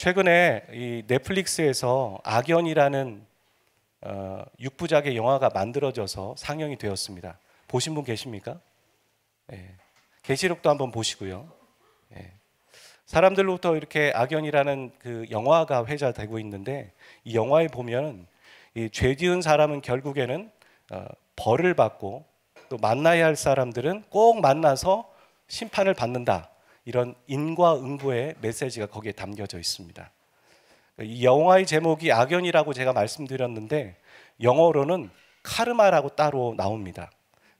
최근에 이 넷플릭스에서 악연이라는 6부작의 영화가 만들어져서 상영이 되었습니다. 보신 분 계십니까? 예. 계시록도 한번 보시고요. 예. 사람들로부터 이렇게 악연이라는 그 영화가 회자되고 있는데, 이 영화에 보면 이 죄 지은 사람은 결국에는 벌을 받고, 또 만나야 할 사람들은 꼭 만나서 심판을 받는다, 이런 인과응보의 메시지가 거기에 담겨져 있습니다. 이 영화의 제목이 악연이라고 제가 말씀드렸는데, 영어로는 카르마라고 따로 나옵니다.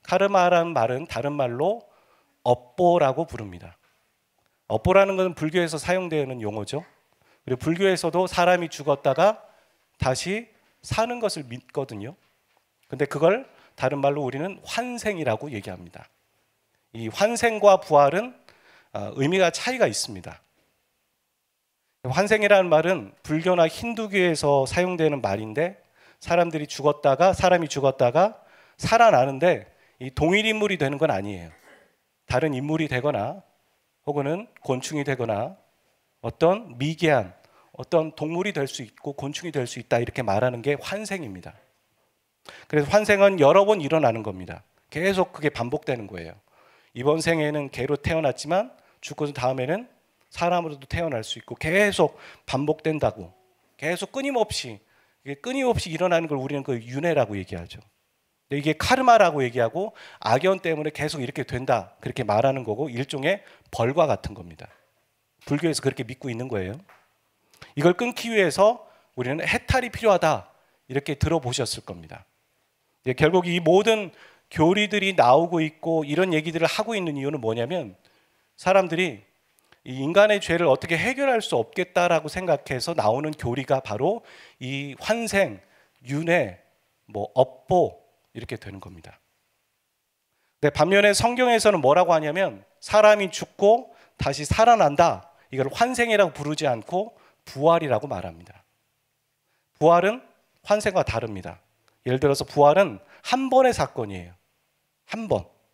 카르마라는 말은 다른 말로 업보라고 부릅니다. 업보라는 것은 불교에서 사용되는 용어죠. 그리고 불교에서도 사람이 죽었다가 다시 사는 것을 믿거든요. 근데 그걸 다른 말로 우리는 환생이라고 얘기합니다. 이 환생과 부활은 의미가 차이가 있습니다. 환생이라는 말은 불교나 힌두교에서 사용되는 말인데, 사람이 죽었다가 살아나는데 이 동일 인물이 되는 건 아니에요. 다른 인물이 되거나 혹은 곤충이 되거나 어떤 미개한 어떤 동물이 될 수 있고 곤충이 될 수 있다, 이렇게 말하는 게 환생입니다. 그래서 환생은 여러 번 일어나는 겁니다. 계속 그게 반복되는 거예요. 이번 생에는 개로 태어났지만 죽고 다음에는 사람으로도 태어날 수 있고, 계속 반복된다고, 계속 끊임없이 일어나는 걸 우리는 그 윤회라고 얘기하죠. 이게 카르마라고 얘기하고, 악연 때문에 계속 이렇게 된다, 그렇게 말하는 거고, 일종의 벌과 같은 겁니다. 불교에서 그렇게 믿고 있는 거예요. 이걸 끊기 위해서 우리는 해탈이 필요하다, 이렇게 들어보셨을 겁니다. 결국 이 모든 교리들이 나오고 있고 이런 얘기들을 하고 있는 이유는 뭐냐면, 사람들이 이 인간의 죄를 어떻게 해결할 수 없겠다라고 생각해서 나오는 교리가 바로 이 환생, 윤회, 업보, 이렇게 되는 겁니다. 근데 반면에 성경에서는 뭐라고 하냐면, 사람이 죽고 다시 살아난다, 이걸 환생이라고 부르지 않고 부활이라고 말합니다. 부활은 환생과 다릅니다. 예를 들어서 부활은 한 번의 사건이에요.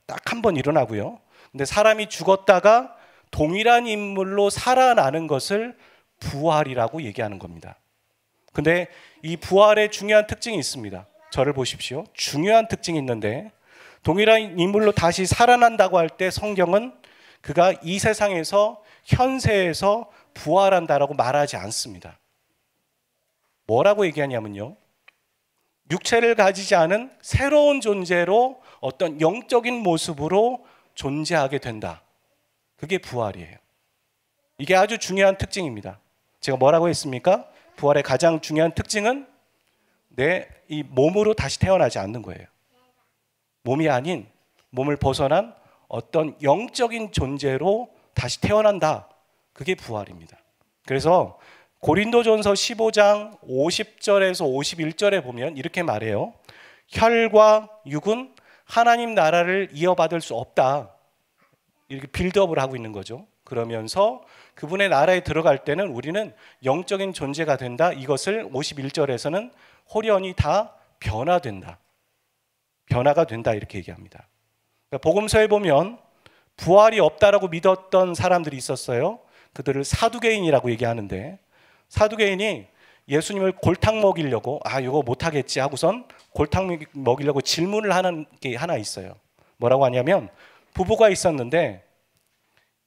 딱 한 번 일어나고요. 근데 사람이 죽었다가 동일한 인물로 살아나는 것을 부활이라고 얘기하는 겁니다. 근데 이 부활의 중요한 특징이 있습니다. 저를 보십시오. 중요한 특징이 있는데, 동일한 인물로 다시 살아난다고 할 때 성경은 그가 이 세상에서, 현세에서 부활한다라고 말하지 않습니다. 뭐라고 얘기하냐면요, 육체를 가지지 않은 새로운 존재로 어떤 영적인 모습으로 존재하게 된다. 그게 부활이에요. 이게 아주 중요한 특징입니다. 제가 뭐라고 했습니까? 부활의 가장 중요한 특징은 내 이 몸으로 다시 태어나지 않는 거예요. 몸이 아닌, 몸을 벗어난 어떤 영적인 존재로 다시 태어난다. 그게 부활입니다. 그래서 고린도전서 15장 50절에서 51절에 보면 이렇게 말해요. 혈과 육은 하나님 나라를 이어받을 수 없다, 이렇게 빌드업을 하고 있는 거죠. 그러면서 그분의 나라에 들어갈 때는 우리는 영적인 존재가 된다. 이것을 51절에서는 홀연히 다 변화가 된다, 이렇게 얘기합니다. 그러니까 복음서에 보면 부활이 없다라고 믿었던 사람들이 있었어요. 그들을 사두개인이라고 얘기하는데, 사두개인이 예수님을 골탕 먹이려고 이거 못하겠지 하고선 골탕 먹이려고 질문을 하는 게 하나 있어요. 뭐라고 하냐면, 부부가 있었는데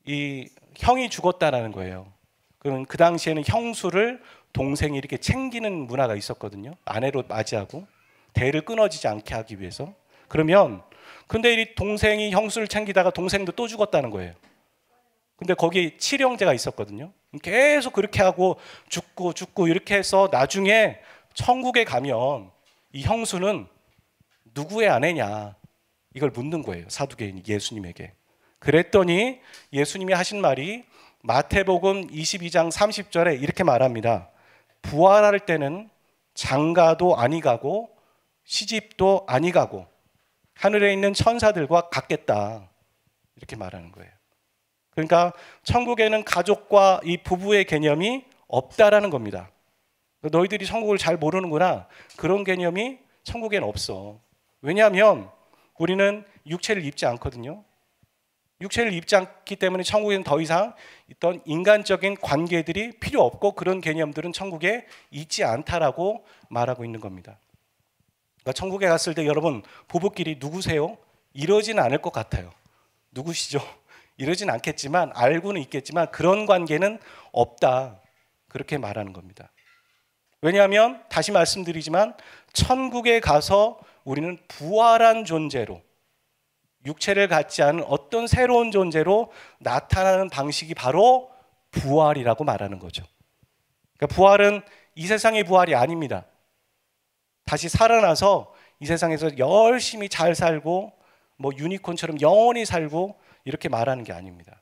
이 형이 죽었다라는 거예요. 그럼 그 당시에는 형수를 동생이 이렇게 챙기는 문화가 있었거든요. 아내로 맞이하고 대를 끊어지지 않게 하기 위해서. 근데 이 동생이 형수를 챙기다가 동생도 또 죽었다는 거예요. 근데 거기 칠형제가 있었거든요. 계속 그렇게 하고 죽고 이렇게 해서 나중에 천국에 가면 이 형수는 누구의 아내냐, 이걸 묻는 거예요, 사두개인이 예수님에게. 그랬더니 예수님이 하신 말이 마태복음 22장 30절에 이렇게 말합니다. 부활할 때는 장가도 아니 가고 시집도 아니 가고 하늘에 있는 천사들과 같겠다, 이렇게 말하는 거예요. 그러니까 천국에는 가족과 이 부부의 개념이 없다라는 겁니다. 너희들이 천국을 잘 모르는구나, 그런 개념이 천국에는 없어. 왜냐하면 우리는 육체를 입지 않거든요. 육체를 입지 않기 때문에 천국에는 더 이상 어떤 인간적인 관계들이 필요 없고 그런 개념들은 천국에 있지 않다라고 말하고 있는 겁니다. 그러니까 천국에 갔을 때 여러분 부부끼리 누구세요? 이러지는 않을 것 같아요. 누구시죠? 이러진 않겠지만 알고는 있겠지만 그런 관계는 없다. 그렇게 말하는 겁니다. 왜냐하면 다시 말씀드리지만 천국에 가서 우리는 부활한 존재로 육체를 갖지 않은 어떤 새로운 존재로 나타나는 방식이 바로 부활이라고 말하는 거죠. 그러니까 부활은 이 세상의 부활이 아닙니다. 다시 살아나서 이 세상에서 열심히 잘 살고 뭐 유니콘처럼 영원히 살고 이렇게 말하는 게 아닙니다.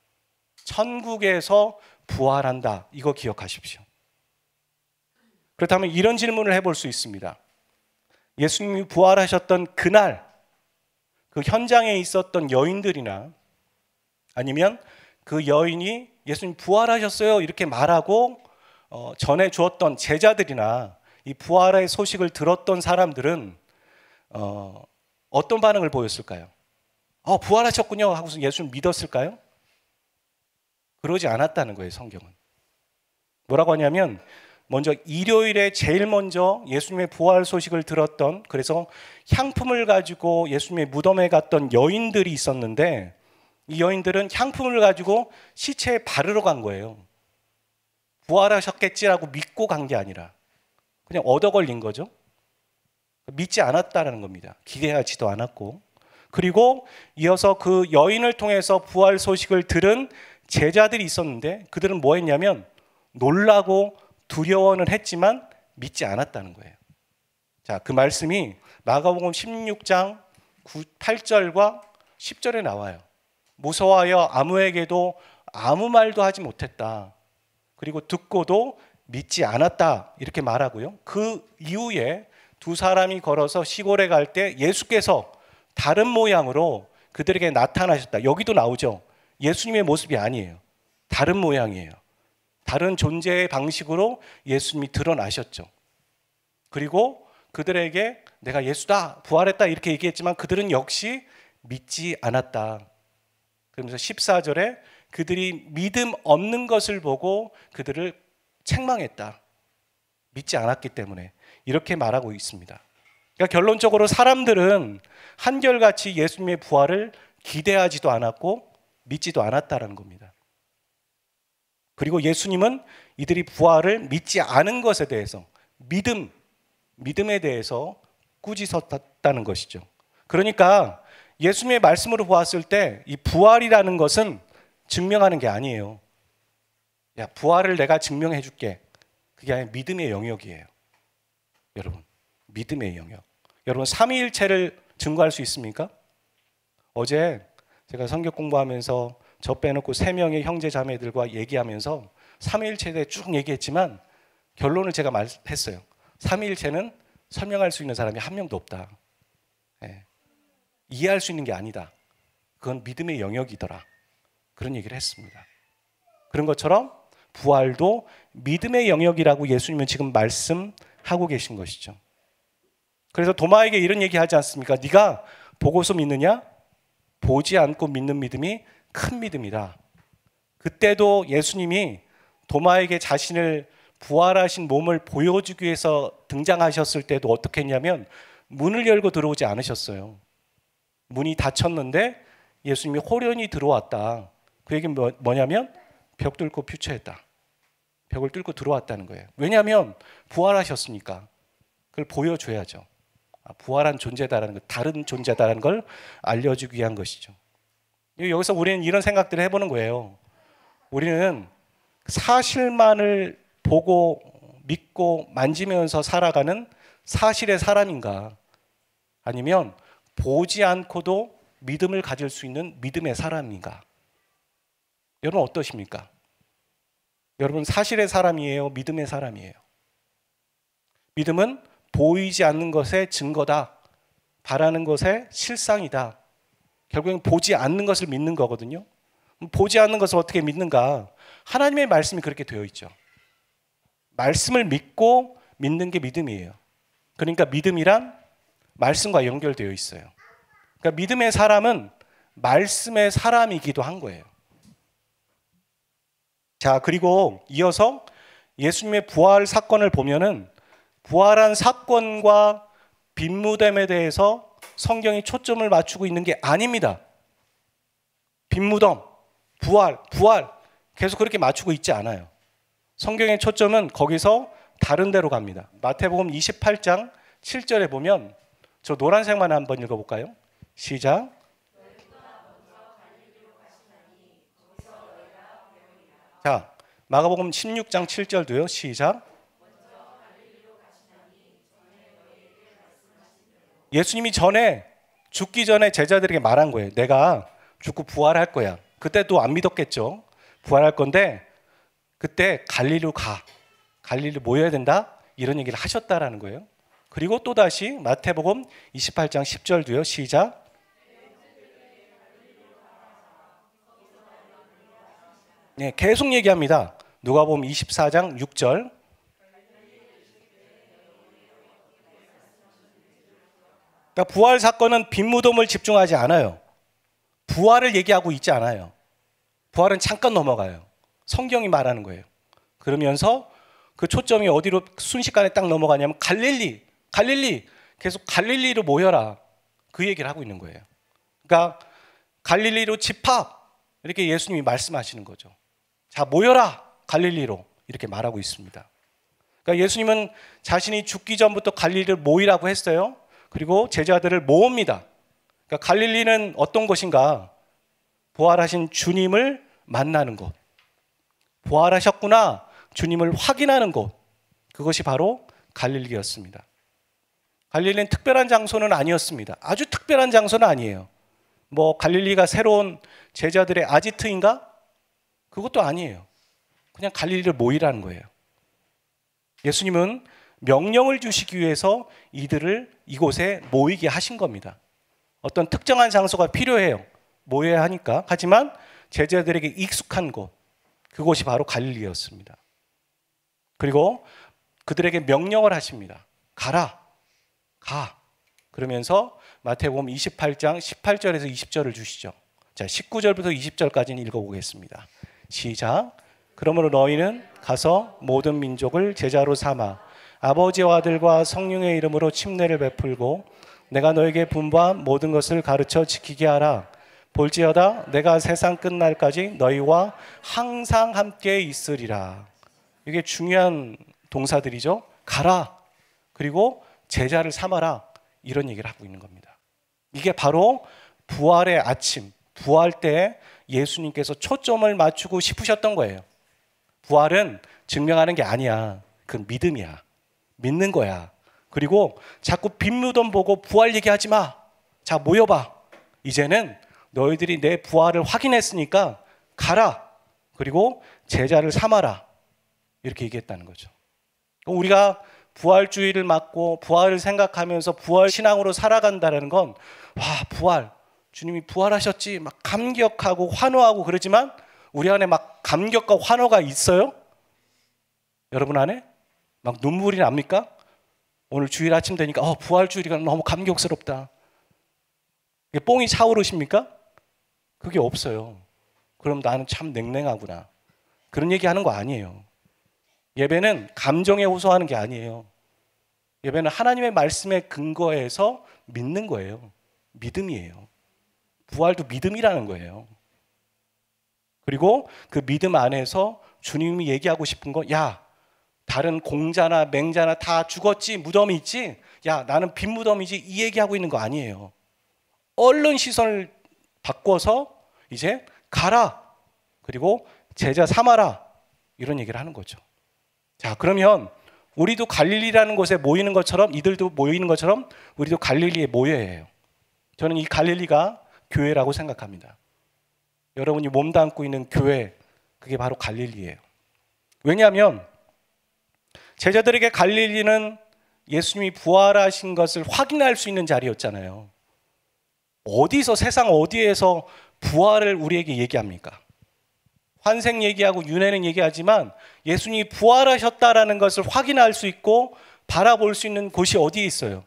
천국에서 부활한다. 이거 기억하십시오. 그렇다면 이런 질문을 해볼 수 있습니다. 예수님이 부활하셨던 그날 그 현장에 있었던 여인들이나 아니면 그 여인이 예수님 부활하셨어요 이렇게 말하고 전해 주었던 제자들이나 이 부활의 소식을 들었던 사람들은 어떤 반응을 보였을까요? 부활하셨군요 하고서 예수님 믿었을까요? 그러지 않았다는 거예요. 성경은 뭐라고 하냐면 먼저 일요일에 제일 먼저 예수님의 부활 소식을 들었던, 그래서 향품을 가지고 예수님의 무덤에 갔던 여인들이 있었는데 이 여인들은 향품을 가지고 시체에 바르러 간 거예요. 부활하셨겠지라고 믿고 간 게 아니라 그냥 얻어 걸린 거죠. 믿지 않았다는 겁니다. 기대하지도 않았고. 그리고 이어서 그 여인을 통해서 부활 소식을 들은 제자들이 있었는데 그들은 뭐 했냐면 놀라고 두려워는 했지만 믿지 않았다는 거예요. 자, 그 말씀이 마가복음 16장 8절과 10절에 나와요. 무서워하여 아무에게도 아무 말도 하지 못했다. 그리고 듣고도 믿지 않았다. 이렇게 말하고요. 그 이후에 두 사람이 걸어서 시골에 갈 때 예수께서 다른 모양으로 그들에게 나타나셨다. 여기도 나오죠. 예수님의 모습이 아니에요. 다른 모양이에요. 다른 존재의 방식으로 예수님이 드러나셨죠. 그리고 그들에게 내가 예수다, 부활했다 이렇게 얘기했지만 그들은 역시 믿지 않았다. 그러면서 14절에 그들이 믿음 없는 것을 보고 그들을 책망했다. 믿지 않았기 때문에 이렇게 말하고 있습니다. 그러니까 결론적으로 사람들은 한결같이 예수님의 부활을 기대하지도 않았고 믿지도 않았다는 겁니다. 그리고 예수님은 이들이 부활을 믿지 않은 것에 대해서 믿음에 대해서 꾸짖었다는 것이죠. 그러니까 예수님의 말씀으로 보았을 때 이 부활이라는 것은 증명하는 게 아니에요. 야, 부활을 내가 증명해 줄게. 그게 아니라 믿음의 영역이에요. 여러분, 믿음의 영역. 여러분, 삼위일체를 증거할 수 있습니까? 어제 제가 성경 공부하면서 저 빼놓고 3명의 형제 자매들과 얘기하면서 삼위일체에 대해 쭉 얘기했지만 결론을 제가 말했어요. 삼위일체는 설명할 수 있는 사람이 한 명도 없다. 네. 이해할 수 있는 게 아니다. 그건 믿음의 영역이더라. 그런 얘기를 했습니다. 그런 것처럼 부활도 믿음의 영역이라고 예수님은 지금 말씀하고 계신 것이죠. 그래서 도마에게 이런 얘기 하지 않습니까? 네가 보고서 믿느냐? 보지 않고 믿는 믿음이 큰 믿음이다. 그때도 예수님이 도마에게 자신을 부활하신 몸을 보여주기 위해서 등장하셨을 때도 어떻게 했냐면 문을 열고 들어오지 않으셨어요. 문이 닫혔는데 예수님이 호련히 들어왔다. 그 얘기는 뭐냐면 벽 뚫고 퓨처했다. 벽을 뚫고 들어왔다는 거예요. 왜냐하면 부활하셨으니까 그걸 보여줘야죠. 부활한 존재다라는 것, 다른 존재다라는 걸 알려주기 위한 것이죠. 여기서 우리는 이런 생각들을 해보는 거예요. 우리는 사실만을 보고 믿고 만지면서 살아가는 사실의 사람인가? 아니면 보지 않고도 믿음을 가질 수 있는 믿음의 사람인가? 여러분 어떠십니까? 여러분 사실의 사람이에요? 믿음의 사람이에요? 믿음은 보이지 않는 것의 증거다. 바라는 것의 실상이다. 결국엔 보지 않는 것을 믿는 거거든요. 보지 않는 것을 어떻게 믿는가? 하나님의 말씀이 그렇게 되어 있죠. 말씀을 믿고 믿는 게 믿음이에요. 그러니까 믿음이란 말씀과 연결되어 있어요. 그러니까 믿음의 사람은 말씀의 사람이기도 한 거예요. 자, 그리고 이어서 예수님의 부활 사건을 보면은 부활한 사건과 빈무덤에 대해서 성경이 초점을 맞추고 있는 게 아닙니다. 빈무덤, 부활 계속 그렇게 맞추고 있지 않아요. 성경의 초점은 거기서 다른 데로 갑니다. 마태복음 28장 7절에 보면 저 노란색만 한번 읽어볼까요? 시작. 자, 마가복음 16장 7절도요. 시작. 예수님이 죽기 전에 제자들에게 말한 거예요. 내가 죽고 부활할 거야. 그때 또 안 믿었겠죠. 부활할 건데 그때 갈릴리로 가. 갈릴리 모여야 된다. 이런 얘기를 하셨다라는 거예요. 그리고 또다시 마태복음 28장 10절도요. 시작. 네, 계속 얘기합니다. 누가복음 24장 6절. 그러니까 부활 사건은 빈무덤을 집중하지 않아요. 부활을 얘기하고 있지 않아요. 부활은 잠깐 넘어가요. 성경이 말하는 거예요. 그러면서 그 초점이 어디로 순식간에 딱 넘어가냐면 갈릴리 계속 갈릴리로 모여라. 그 얘기를 하고 있는 거예요. 그러니까 갈릴리로 집합 이렇게 예수님이 말씀하시는 거죠. 자, 모여라 갈릴리로 이렇게 말하고 있습니다. 그러니까 예수님은 자신이 죽기 전부터 갈릴리를 모이라고 했어요. 그리고 제자들을 모읍니다. 그러니까 갈릴리는 어떤 곳인가? 부활하신 주님을 만나는 곳. 부활하셨구나. 주님을 확인하는 곳. 그것이 바로 갈릴리였습니다. 갈릴리는 특별한 장소는 아니었습니다. 아주 특별한 장소는 아니에요. 뭐 갈릴리가 새로운 제자들의 아지트인가? 그것도 아니에요. 그냥 갈릴리를 모이라는 거예요. 예수님은 명령을 주시기 위해서 이들을 이곳에 모이게 하신 겁니다. 어떤 특정한 장소가 필요해요. 모여야 하니까. 하지만 제자들에게 익숙한 곳, 그곳이 바로 갈릴리였습니다. 그리고 그들에게 명령을 하십니다. 가라, 가. 그러면서 마태복음 28장 18절에서 20절을 주시죠. 자, 19절부터 20절까지는 읽어보겠습니다. 시작. 그러므로 너희는 가서 모든 민족을 제자로 삼아 아버지와 아들과 성령의 이름으로 침례를 베풀고 내가 너에게 분부한 모든 것을 가르쳐 지키게 하라. 볼지어다 내가 세상 끝날까지 너희와 항상 함께 있으리라. 이게 중요한 동사들이죠. 가라. 그리고 제자를 삼아라. 이런 얘기를 하고 있는 겁니다. 이게 바로 부활의 아침, 부활 때 예수님께서 초점을 맞추고 싶으셨던 거예요. 부활은 증명하는 게 아니야. 그건 믿음이야. 믿는 거야. 그리고 자꾸 빈무덤 보고 부활 얘기하지 마. 자, 모여봐. 이제는 너희들이 내 부활을 확인했으니까 가라. 그리고 제자를 삼아라. 이렇게 얘기했다는 거죠. 우리가 부활주의를 맞고 부활을 생각하면서 부활 신앙으로 살아간다는 건 와, 부활. 주님이 부활하셨지. 막 감격하고 환호하고 그러지만 우리 안에 막 감격과 환호가 있어요? 여러분 안에? 막 눈물이 납니까? 오늘 주일 아침 되니까 부활주일이가 너무 감격스럽다. 뽕이 차오르십니까? 그게 없어요. 그럼 나는 참 냉랭하구나. 그런 얘기하는 거 아니에요. 예배는 감정에 호소하는 게 아니에요. 예배는 하나님의 말씀에 근거해서 믿는 거예요. 믿음이에요. 부활도 믿음이라는 거예요. 그리고 그 믿음 안에서 주님이 얘기하고 싶은 거, 야, 다른 공자나 맹자나 다 죽었지, 무덤이 있지? 야, 나는 빈 무덤이지. 이 얘기하고 있는 거 아니에요. 얼른 시선을 바꿔서 이제 가라. 그리고 제자 삼아라. 이런 얘기를 하는 거죠. 자, 그러면 우리도 갈릴리라는 곳에 모이는 것처럼, 이들도 모이는 것처럼 우리도 갈릴리에 모여야 해요. 저는 이 갈릴리가 교회라고 생각합니다. 여러분이 몸담고 있는 교회, 그게 바로 갈릴리예요. 왜냐하면 제자들에게 갈릴리는 예수님이 부활하신 것을 확인할 수 있는 자리였잖아요. 어디서, 세상 어디에서 부활을 우리에게 얘기합니까? 환생 얘기하고 윤회는 얘기하지만 예수님이 부활하셨다라는 것을 확인할 수 있고 바라볼 수 있는 곳이 어디에 있어요?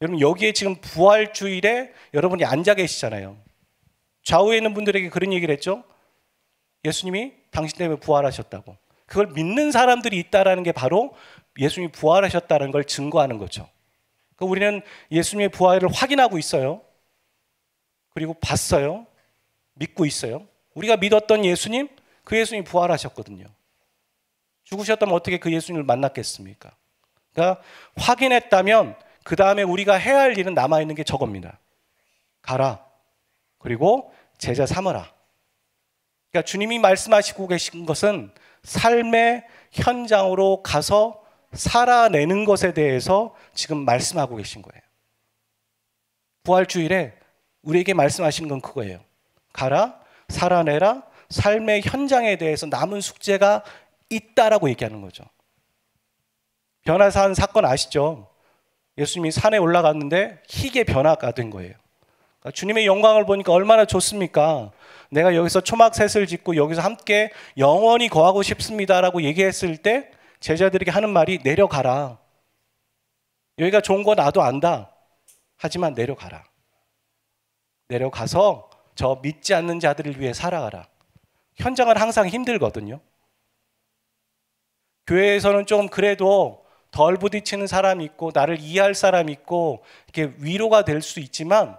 여러분, 여기에 지금 부활주일에 여러분이 앉아 계시잖아요. 좌우에 있는 분들에게 그런 얘기를 했죠. 예수님이 당신 때문에 부활하셨다고. 그걸 믿는 사람들이 있다는 게 바로 예수님이 부활하셨다는 걸 증거하는 거죠. 그러니까 우리는 예수님의 부활을 확인하고 있어요. 그리고 봤어요. 믿고 있어요. 우리가 믿었던 예수님, 그 예수님이 부활하셨거든요. 죽으셨다면 어떻게 그 예수님을 만났겠습니까? 그러니까 확인했다면 그 다음에 우리가 해야 할 일은 남아있는 게 저겁니다. 가라. 그리고 제자 삼으라. 그러니까 주님이 말씀하시고 계신 것은 삶의 현장으로 가서 살아내는 것에 대해서 지금 말씀하고 계신 거예요. 부활주일에 우리에게 말씀하시는 건 그거예요. 가라, 살아내라, 삶의 현장에 대해서 남은 숙제가 있다라고 얘기하는 거죠. 변화산 사건 아시죠? 예수님이 산에 올라갔는데 희게 변화가 된 거예요. 그러니까 주님의 영광을 보니까 얼마나 좋습니까? 내가 여기서 초막셋을 짓고 여기서 함께 영원히 거하고 싶습니다라고 얘기했을 때 제자들에게 하는 말이 내려가라. 여기가 좋은 거 나도 안다. 하지만 내려가라. 내려가서 저 믿지 않는 자들을 위해 살아가라. 현장은 항상 힘들거든요. 교회에서는 좀 그래도 덜 부딪히는 사람이 있고 나를 이해할 사람이 있고 이렇게 위로가 될 수 있지만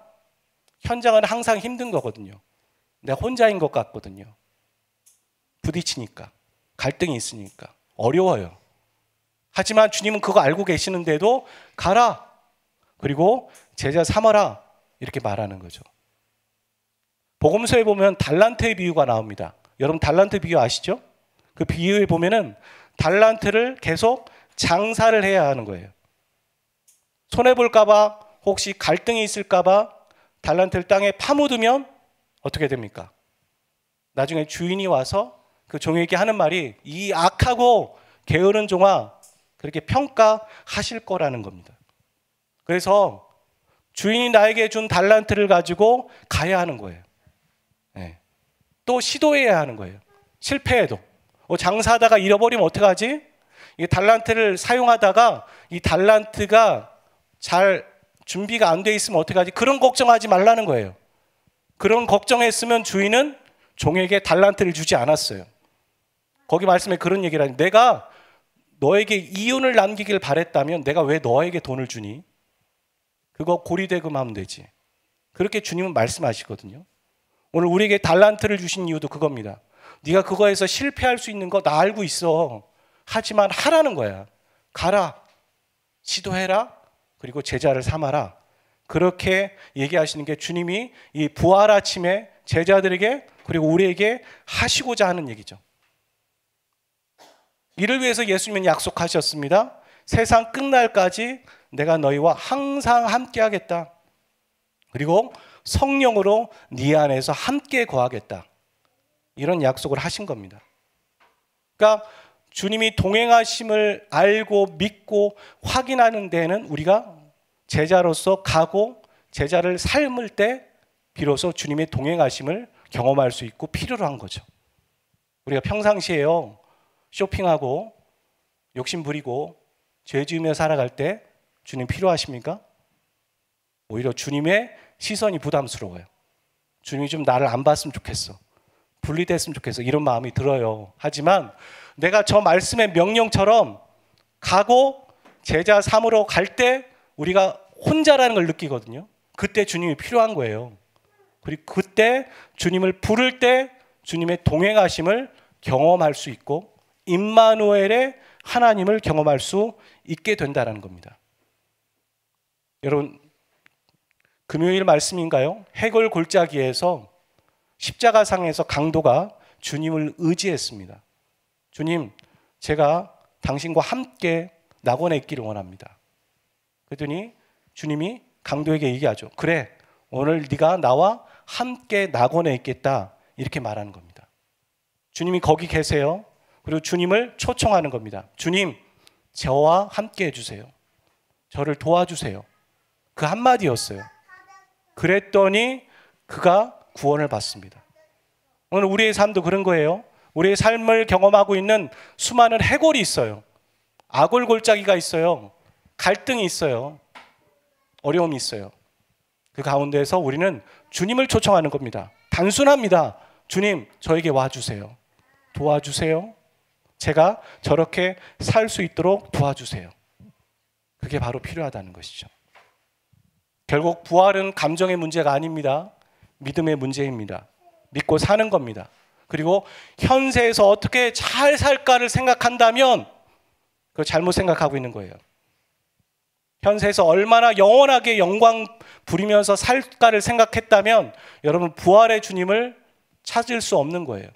현장은 항상 힘든 거거든요. 내가 혼자인 것 같거든요. 부딪히니까, 갈등이 있으니까 어려워요. 하지만 주님은 그거 알고 계시는데도 가라. 그리고 제자 삼아라. 이렇게 말하는 거죠. 복음서에 보면 달란트의 비유가 나옵니다. 여러분 달란트 비유 아시죠? 그 비유에 보면은 달란트를 계속 장사를 해야 하는 거예요. 손해볼까 봐, 혹시 갈등이 있을까 봐 달란트를 땅에 파묻으면 어떻게 됩니까? 나중에 주인이 와서 그 종에게 하는 말이 이 악하고 게으른 종아 그렇게 평가하실 거라는 겁니다. 그래서 주인이 나에게 준 달란트를 가지고 가야 하는 거예요. 네. 또 시도해야 하는 거예요. 실패해도. 장사하다가 잃어버리면 어떡하지? 이 달란트를 사용하다가 이 달란트가 잘 준비가 안 돼 있으면 어떡하지? 그런 걱정하지 말라는 거예요. 그런 걱정했으면 주인은 종에게 달란트를 주지 않았어요. 거기 말씀에 그런 얘기를 하니 내가 너에게 이윤을 남기길 바랬다면 내가 왜 너에게 돈을 주니? 그거 고리대금하면 되지. 그렇게 주님은 말씀하시거든요. 오늘 우리에게 달란트를 주신 이유도 그겁니다. 네가 그거에서 실패할 수 있는 거 나 알고 있어. 하지만 하라는 거야. 가라. 시도해라. 그리고 제자를 삼아라. 그렇게 얘기하시는 게 주님이 이 부활 아침에 제자들에게 그리고 우리에게 하시고자 하는 얘기죠. 이를 위해서 예수님은 약속하셨습니다. 세상 끝날까지 내가 너희와 항상 함께 하겠다. 그리고 성령으로 네 안에서 함께 거하겠다. 이런 약속을 하신 겁니다. 그러니까 주님이 동행하심을 알고 믿고 확인하는 데는 우리가 제자로서 가고 제자를 삶을 때 비로소 주님의 동행하심을 경험할 수 있고 필요로 한 거죠. 우리가 평상시에요. 쇼핑하고 욕심 부리고 죄 지으며 살아갈 때 주님 필요하십니까? 오히려 주님의 시선이 부담스러워요. 주님이 좀 나를 안 봤으면 좋겠어. 분리됐으면 좋겠어. 이런 마음이 들어요. 하지만 내가 저 말씀의 명령처럼 가고 제자 삼으러 갈 때 우리가 혼자라는 걸 느끼거든요. 그때 주님이 필요한 거예요. 그리고 그때 주님을 부를 때 주님의 동행하심을 경험할 수 있고 임마누엘의 하나님을 경험할 수 있게 된다는 겁니다. 여러분 금요일 말씀인가요? 해골 골짜기에서 십자가상에서 강도가 주님을 의지했습니다. 주님, 제가 당신과 함께 낙원에 있기를 원합니다. 그랬더니 주님이 강도에게 얘기하죠. 그래, 오늘 네가 나와 함께 낙원에 있겠다. 이렇게 말하는 겁니다. 주님이 거기 계세요. 그리고 주님을 초청하는 겁니다. 주님, 저와 함께 해주세요. 저를 도와주세요. 그 한마디였어요. 그랬더니 그가 구원을 받습니다. 오늘 우리의 삶도 그런 거예요. 우리의 삶을 경험하고 있는 수많은 해골이 있어요. 아골골짜기가 있어요. 갈등이 있어요. 어려움이 있어요. 그 가운데에서 우리는 주님을 초청하는 겁니다. 단순합니다. 주님, 저에게 와주세요. 도와주세요. 제가 저렇게 살 수 있도록 도와주세요. 그게 바로 필요하다는 것이죠. 결국 부활은 감정의 문제가 아닙니다. 믿음의 문제입니다. 믿고 사는 겁니다. 그리고 현세에서 어떻게 잘 살까를 생각한다면 그거 잘못 생각하고 있는 거예요. 현세에서 얼마나 영원하게 영광 부리면서 살까를 생각했다면 여러분 부활의 주님을 찾을 수 없는 거예요.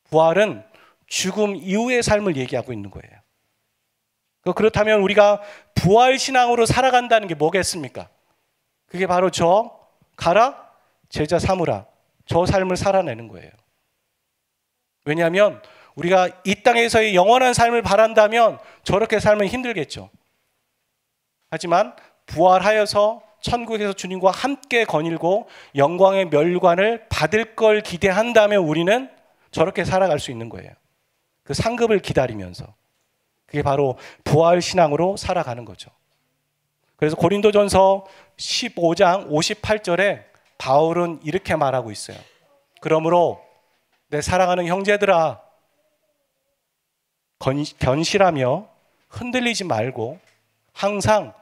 부활은 죽음 이후의 삶을 얘기하고 있는 거예요. 그렇다면 우리가 부활신앙으로 살아간다는 게 뭐겠습니까? 그게 바로 저 가라 제자 삼으라 저 삶을 살아내는 거예요. 왜냐하면 우리가 이 땅에서의 영원한 삶을 바란다면 저렇게 살면 힘들겠죠. 하지만 부활하여서 천국에서 주님과 함께 거닐고 영광의 멸관을 받을 걸 기대한다면 우리는 저렇게 살아갈 수 있는 거예요. 그 상급을 기다리면서. 그게 바로 부활신앙으로 살아가는 거죠. 그래서 고린도전서 15장 58절에 바울은 이렇게 말하고 있어요. 그러므로 내 사랑하는 형제들아 견실하며 흔들리지 말고 항상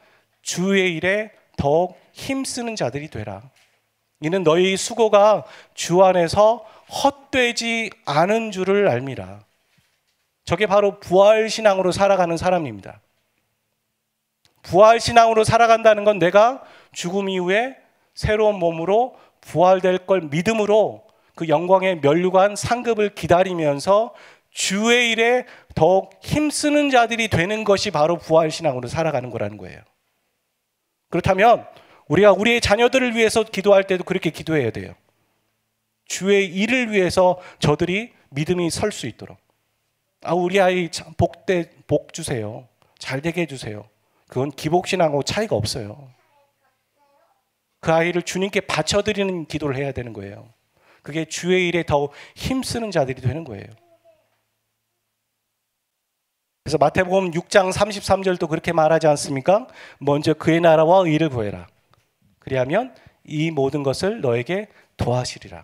주의 일에 더욱 힘쓰는 자들이 되라. 이는 너희 수고가 주 안에서 헛되지 않은 줄을 알미라. 저게 바로 부활신앙으로 살아가는 사람입니다. 부활신앙으로 살아간다는 건 내가 죽음 이후에 새로운 몸으로 부활될 걸 믿음으로 그 영광의 면류관 상급을 기다리면서 주의 일에 더욱 힘쓰는 자들이 되는 것이 바로 부활신앙으로 살아가는 거라는 거예요. 그렇다면 우리가 우리의 자녀들을 위해서 기도할 때도 그렇게 기도해야 돼요. 주의 일을 위해서 저들이 믿음이 설 수 있도록. 우리 아이 복 주세요. 잘 되게 해주세요. 그건 기복신앙하고 차이가 없어요. 그 아이를 주님께 바쳐드리는 기도를 해야 되는 거예요. 그게 주의 일에 더 힘쓰는 자들이 되는 거예요. 그래서 마태복음 6장 33절도 그렇게 말하지 않습니까? 먼저 그의 나라와 의를 구해라. 그리하면 이 모든 것을 너에게 더하시리라.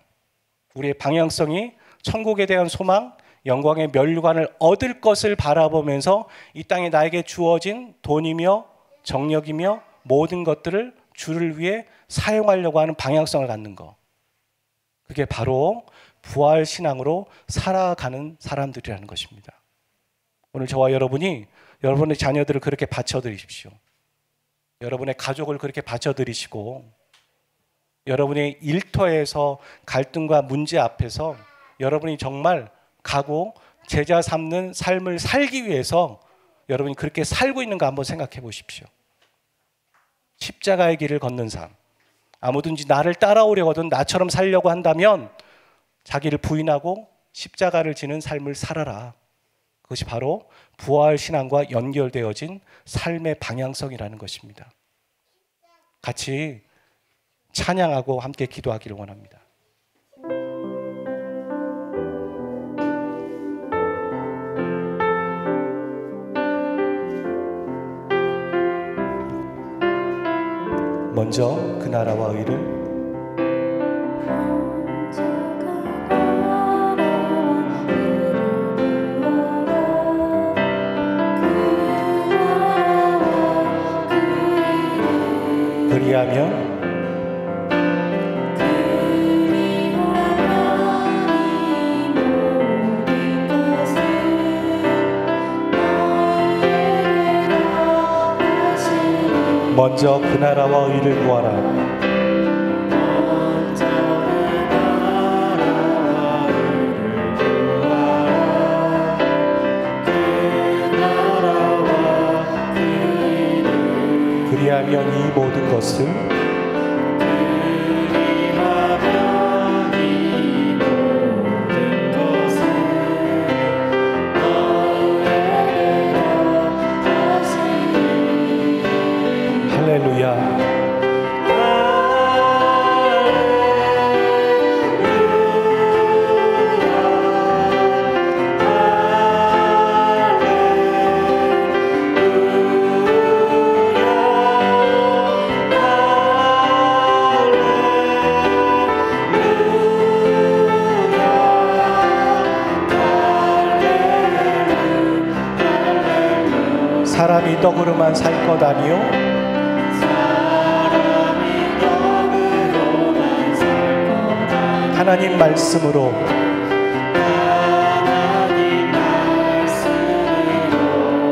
우리의 방향성이 천국에 대한 소망, 영광의 면류관을 얻을 것을 바라보면서 이 땅에 나에게 주어진 돈이며 정력이며 모든 것들을 주를 위해 사용하려고 하는 방향성을 갖는 것. 그게 바로 부활신앙으로 살아가는 사람들이라는 것입니다. 오늘 저와 여러분이 여러분의 자녀들을 그렇게 바쳐드리십시오. 여러분의 가족을 그렇게 바쳐드리시고 여러분의 일터에서 갈등과 문제 앞에서 여러분이 정말 가고 제자 삼는 삶을 살기 위해서 여러분이 그렇게 살고 있는가 한번 생각해 보십시오. 십자가의 길을 걷는 삶. 아무든지 나를 따라오려거든 나처럼 살려고 한다면 자기를 부인하고 십자가를 지는 삶을 살아라. 그것이 바로 부활신앙과 연결되어진 삶의 방향성이라는 것입니다. 같이 찬양하고 함께 기도하기를 원합니다. 먼저 그 나라와 의를 그리하면 먼저 그 나라와 의를 구하라. 그리하면 이 모든 것을 할렐루야. 떡으로만 살 것 아니요 하나님 말씀으로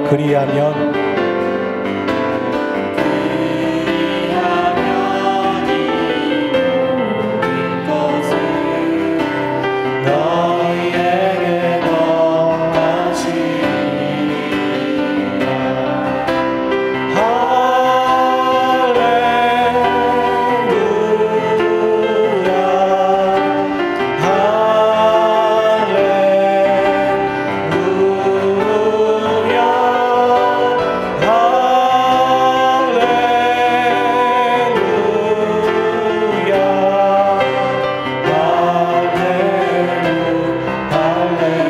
그리하면 너희에게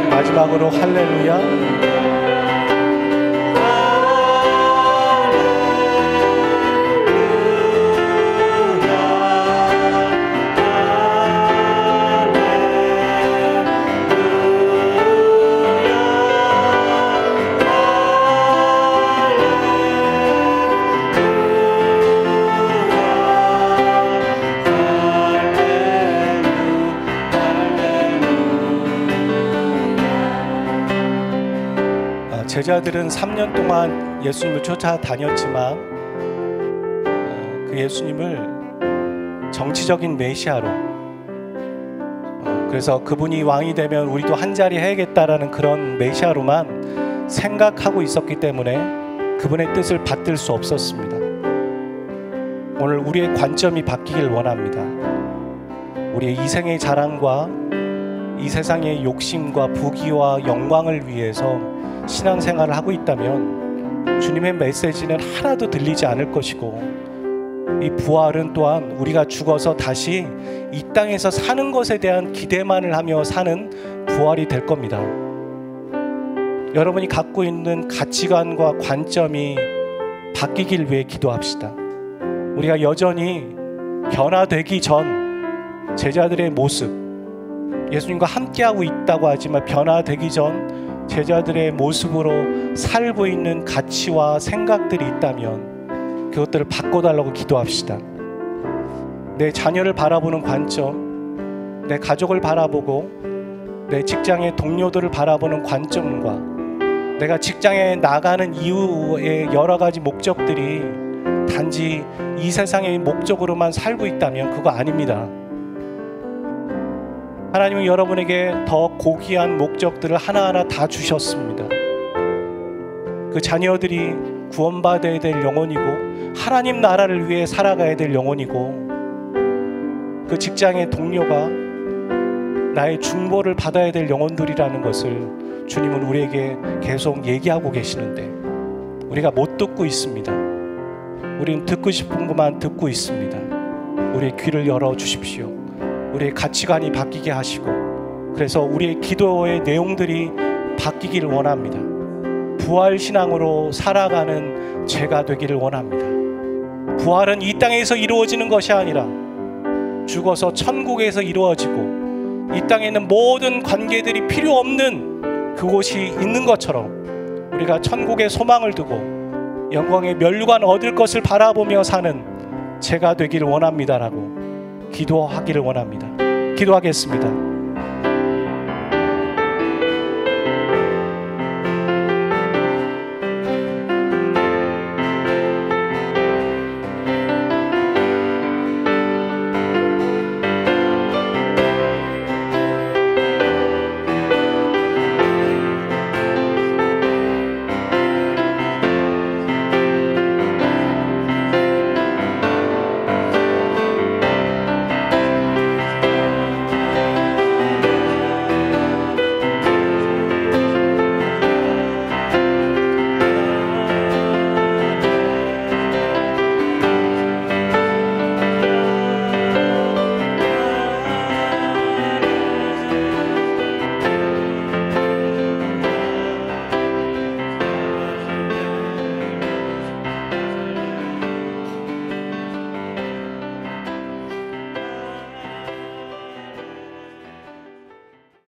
마지막으로 할렐루야. 제자들은 3년 동안 예수님을 쫓아다녔지만 그 예수님을 정치적인 메시아로 그래서 그분이 왕이 되면 우리도 한자리 해야겠다라는 그런 메시아로만 생각하고 있었기 때문에 그분의 뜻을 받들 수 없었습니다. 오늘 우리의 관점이 바뀌길 원합니다. 우리의 이생의 자랑과 이 세상의 욕심과 부귀와 영광을 위해서 신앙생활을 하고 있다면 주님의 메시지는 하나도 들리지 않을 것이고, 이 부활은 또한 우리가 죽어서 다시 이 땅에서 사는 것에 대한 기대만을 하며 사는 부활이 될 겁니다. 여러분이 갖고 있는 가치관과 관점이 바뀌길 위해 기도합시다. 우리가 여전히 변화되기 전 제자들의 모습, 예수님과 함께하고 있다고 하지만 변화되기 전 제자들의 모습으로 살고 있는 가치와 생각들이 있다면 그것들을 바꿔달라고 기도합시다. 내 자녀를 바라보는 관점, 내 가족을 바라보고 내 직장의 동료들을 바라보는 관점과 내가 직장에 나가는 이유의 여러 가지 목적들이 단지 이 세상의 목적으로만 살고 있다면 그거 아닙니다. 하나님은 여러분에게 더 고귀한 목적들을 하나하나 다 주셨습니다. 그 자녀들이 구원받아야 될 영혼이고 하나님 나라를 위해 살아가야 될 영혼이고, 그 직장의 동료가 나의 중보를 받아야 될 영혼들이라는 것을 주님은 우리에게 계속 얘기하고 계시는데 우리가 못 듣고 있습니다. 우리는 듣고 싶은 것만 듣고 있습니다. 우리의 귀를 열어주십시오. 우리의 가치관이 바뀌게 하시고, 그래서 우리의 기도의 내용들이 바뀌기를 원합니다. 부활신앙으로 살아가는 죄가 되기를 원합니다. 부활은 이 땅에서 이루어지는 것이 아니라 죽어서 천국에서 이루어지고, 이 땅에 있는 모든 관계들이 필요 없는 그곳이 있는 것처럼 우리가 천국의 소망을 두고 영광의 면류관 얻을 것을 바라보며 사는 죄가 되기를 원합니다라고 기도하기를 원합니다. 기도하겠습니다.